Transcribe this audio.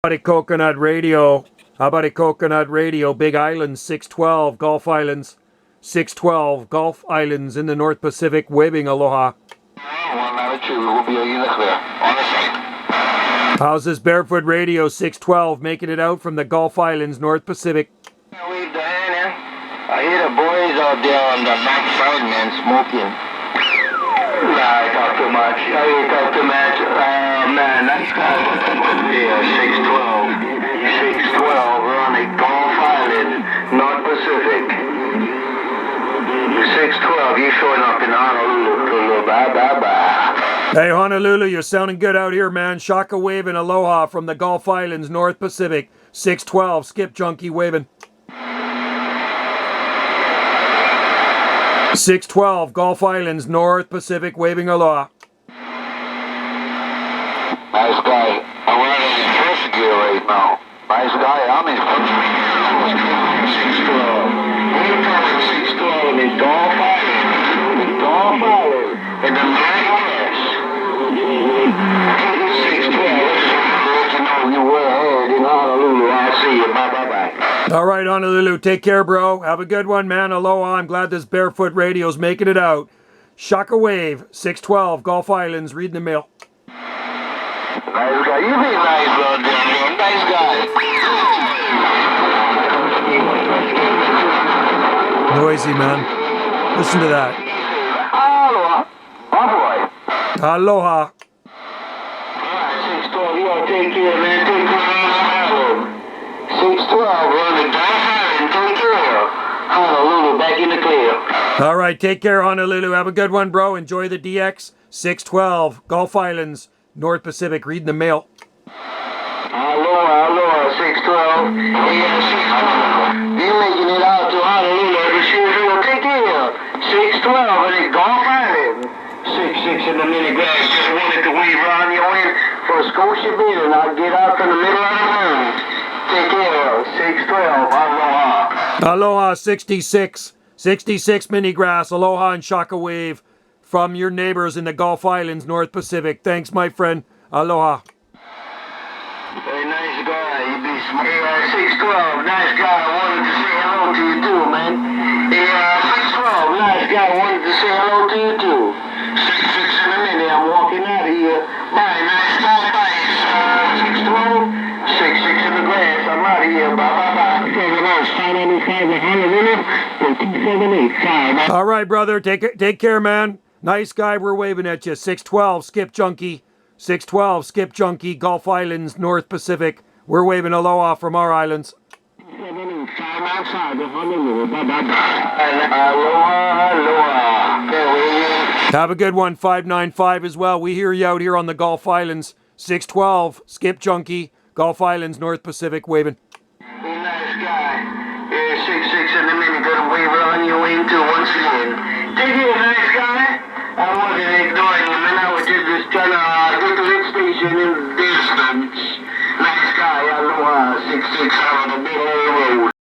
How about a coconut radio? How about a coconut radio? Big Islands, 612, Gulf Islands, 612, Gulf Islands in the North Pacific, waving aloha. 192, we'll be in the clear. On the site. How's this Barefoot Radio, 612, making it out from the Gulf Islands, North Pacific? Wave the hand in. I hear the boys out there on the backside, man, smoking. Nah, I talk too much. I talk too much. Man, that's yeah, 612. 612, we're on the Gulf Island, North Pacific. 612, you showing up in Honolulu. Bye, bye, bye. Hey, Honolulu, you're sounding good out here, man. Shaka waving aloha from the Gulf Islands, North Pacific. 612, Skip Junkie waving. 612, Gulf Islands, North Pacific, waving aloha. Nice guy. I'm running in first gear right now. Nice guy. I'm in first gear. 612. We're talking 612 in Gulf Island. Gulf Island. In the Northwest. 612. You were ahead in Honolulu. I'll see you. Bye, bye, bye. All right, Honolulu, take care, bro. Have a good one, man. Aloha. I'm glad this Barefoot Radio's making it out. Shaka Wave, 612, Gulf Islands, reading the mail. Nice guy. You be nice, bro. Nice guy. Noisy, man. Listen to that. Aloha. Ahoy. Aloha. Alright, 612. You gotta take care, man. Take care of the 612, run the Gulf Island. Take care. Honolulu, back in the clear. All right, take care, Honolulu. Have a good one, bro. Enjoy the DX, 612, Gulf Islands, North Pacific, reading the mail. Aloha, 612. Yeah, 612. You making it out to Honolulu every schedule. Take care. 612 in the Gulf Island. 66 in the mini glass. Just wanted to weave around you in for Scotia Bay, and I'll get out from the middle of the room. Take care. 612. Aloha. Aloha, 66. 66 mini grass. Aloha and Shaka Wave from your neighbors in the Gulf Islands, North Pacific. Thanks, my friend. Aloha. Very nice guy. You be smart. 612. Nice guy. I wanted to say hello to you too, man. 612. Nice guy. I wanted to say hello to you too. 66 in a minute. I'm walking out of here. Bye. Nice guy. Bye. 612. 66 in the grass. I'm out of here. Bye, bye, bye. 595 Honolulu. 278. All right, brother. Take care, man. Nice guy. We're waving at you. 612, Skip Junkie. 612, Skip Junkie, Gulf Islands, North Pacific. We're waving aloha from our islands. Have a good one, 595 as well. We hear you out here on the Gulf Islands. 612, Skip Junkie, Gulf Islands, North Pacific, waving. Nice guy. 66 in the minute, gonna wave on you into once again. Take it, nice guy. I wasn't ignoring him, and I was just trying to get the lift station in distance. Nice guy, Aloha, 66